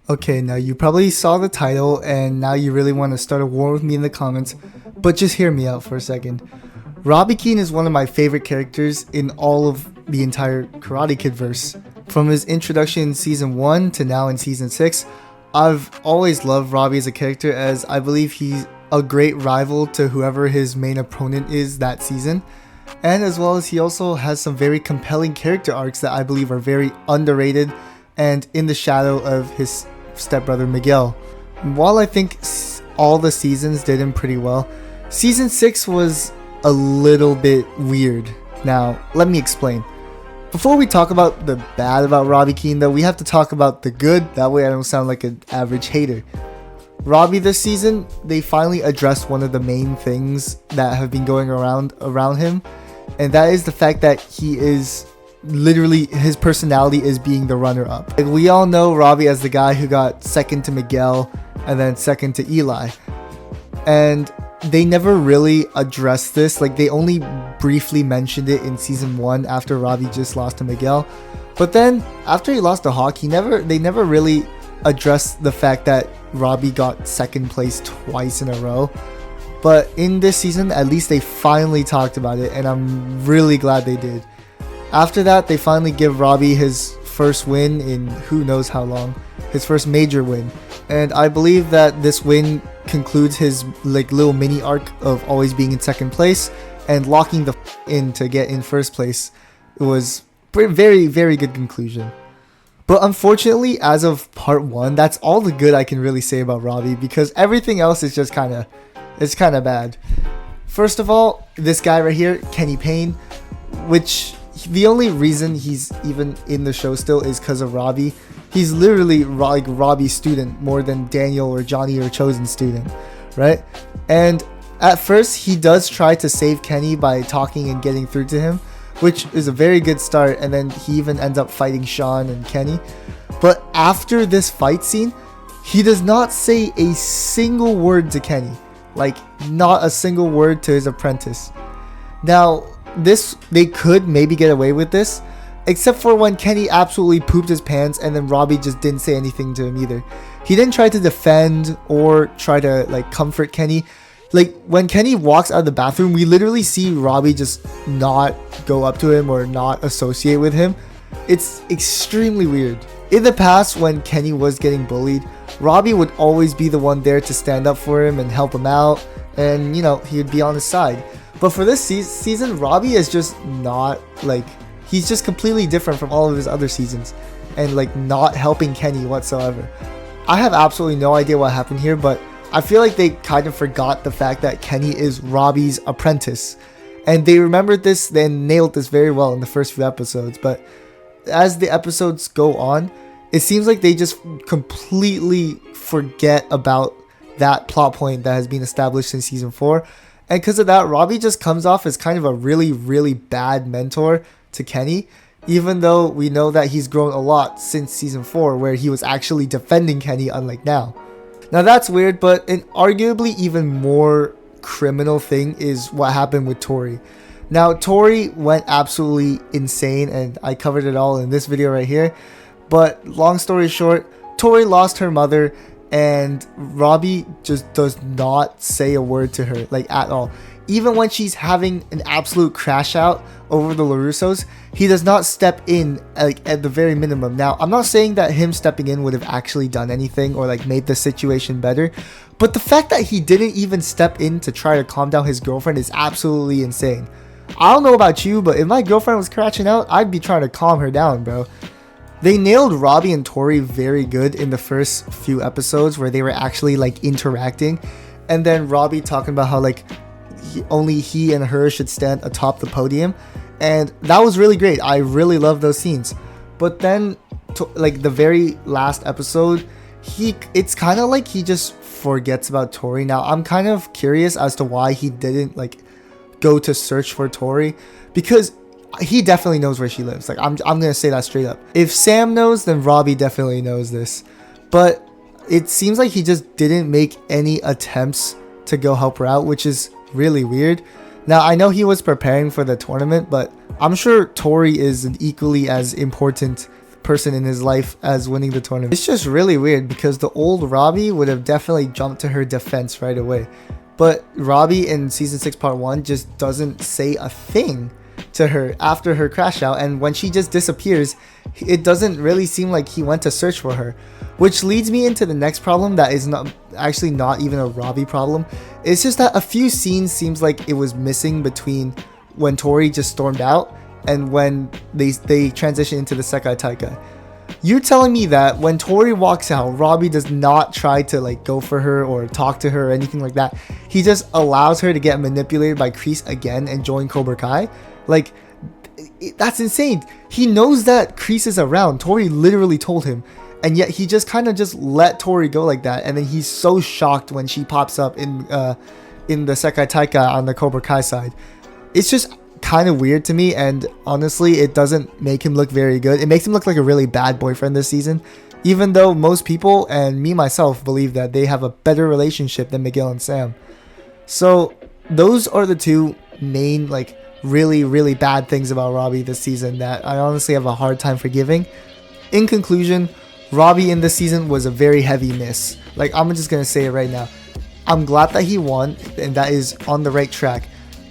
Okay, now you probably saw the title and now you really want to start a war with me in the comments, but just hear me out for a second. Robby Keene is one of my favorite characters in all of the entire Karate Kid verse. From his introduction in season 1 to now in season 6, I've always loved Robby as a character, as I believe he's a great rival to whoever his main opponent is that season. And as well as he also has some very compelling character arcs that I believe are very underrated and in the shadow of his stepbrother Miguel. While I think all the seasons did him pretty well, season 6 was a little bit weird. Now, let me explain. Before we talk about the bad about Robby Keene though, we have to talk about the good, that way I don't sound like an average hater. Robby this season, they finally addressed one of the main things that have been going around him, and that is the fact that he is literally, his personality is being the runner-up. Like, we all know Robby as the guy who got second to Miguel and then second to Eli, and they never really addressed this. Like, they only briefly mentioned it in season 1 after Robby just lost to Miguel, but then after he lost to Hawk, they never really addressed the fact that Robby got second place twice in a row. But in this season, at least they finally talked about it, and I'm really glad they did. After that, they finally give Robby his first win in who knows how long, his first major win, and I believe that this win concludes his like little mini arc of always being in second place and locking the in to get in first place. It was very, very good conclusion. But unfortunately, as of part 1, that's all the good I can really say about Robby, because everything else is just kind of bad. First of all, this guy right here, Kenny Payne, which the only reason he's even in the show still is because of Robby. He's literally like Robby's student more than Daniel or Johnny or Chosen's student, right? And at first, he does try to save Kenny by talking and getting through to him, which is a very good start, and then he even ends up fighting Sean and Kenny. But after this fight scene, he does not say a single word to Kenny. Like, not a single word to his apprentice. Now, they could maybe get away with this, except for when Kenny absolutely pooped his pants and then Robby just didn't say anything to him either. He didn't try to defend or try to like comfort Kenny. Like, when Kenny walks out of the bathroom, we literally see Robby just not go up to him or not associate with him. It's extremely weird. In the past, when Kenny was getting bullied, Robby would always be the one there to stand up for him and help him out, and you know, he would be on his side. But for this season, Robby is just not, like, he's just completely different from all of his other seasons, and like not helping Kenny whatsoever. I have absolutely no idea what happened here, but I feel like they kind of forgot the fact that Kenny is Robby's apprentice, and they remembered this, then nailed this very well in the first few episodes. But as the episodes go on, it seems like they just completely forget about that plot point that has been established in season 4, and because of that, Robby just comes off as kind of a really, really bad mentor to Kenny, even though we know that he's grown a lot since season 4, where he was actually defending Kenny, unlike now. Now that's weird, but an arguably even more criminal thing is what happened with Tori. Now, Tori went absolutely insane, and I covered it all in this video right here. But long story short, Tori lost her mother, and Robby just does not say a word to her, like, at all. Even when she's having an absolute crash out over the LaRussos, he does not step in, like, at the very minimum. Now, I'm not saying that him stepping in would have actually done anything or like made the situation better, but the fact that he didn't even step in to try to calm down his girlfriend is absolutely insane. I don't know about you, but if my girlfriend was crashing out, I'd be trying to calm her down, bro. They nailed Robby and Tori very good in the first few episodes where they were actually like interacting, and then Robby talking about how like only he and her should stand atop the podium, and that was really great. I really love those scenes. But then like the very last episode, it's kind of like he just forgets about Tori. Now I'm kind of curious as to why he didn't like go to search for Tori, because he definitely knows where she lives. Like, I'm gonna say that straight up. If Sam knows, then Robby definitely knows this, but it seems like he just didn't make any attempts to go help her out, which is really weird. Now, I know he was preparing for the tournament, but I'm sure Tori is an equally as important person in his life as winning the tournament. It's just really weird because the old Robby would have definitely jumped to her defense right away. But Robby in Season 6 Part 1 just doesn't say a thing to her after her crash out, and when she just disappears, it doesn't really seem like he went to search for her. Which leads me into the next problem that is not even a Robby problem. It's just that a few scenes seems like it was missing between when Tori just stormed out and when they transition into the Sekai Taikai. You're telling me that when Tori walks out, Robby does not try to like go for her or talk to her or anything like that. He just allows her to get manipulated by Kreese again and join Cobra Kai? Like, that's insane. He knows that Kreese is around. Tori literally told him. And yet he just kind of just let Tori go like that. And then he's so shocked when she pops up in the Sekai Taikai on the Cobra Kai side. It's just kind of weird to me, and honestly it doesn't make him look very good. It makes him look like a really bad boyfriend this season, even though most people and me myself believe that they have a better relationship than Miguel and Sam. So those are the two main like really bad things about Robby this season that I honestly have a hard time forgiving. In conclusion, Robby in this season was a very heavy miss. Like, I'm just gonna say it right now. I'm glad that he won and that is on the right track,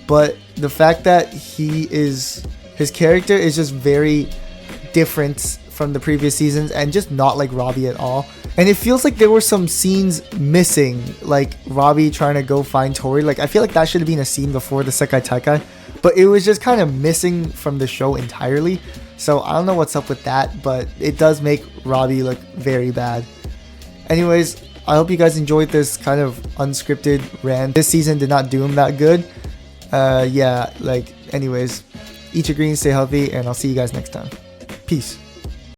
but the fact that his character is just very different from the previous seasons and just not like Robby at all. And it feels like there were some scenes missing, like Robby trying to go find Tori. Like, I feel like that should have been a scene before the Sekai Taikai, but it was just kind of missing from the show entirely. So I don't know what's up with that, but it does make Robby look very bad. Anyways, I hope you guys enjoyed this kind of unscripted rant. This season did not do him that good. Yeah, like, anyways, eat your greens, stay healthy, and I'll see you guys next time. Peace.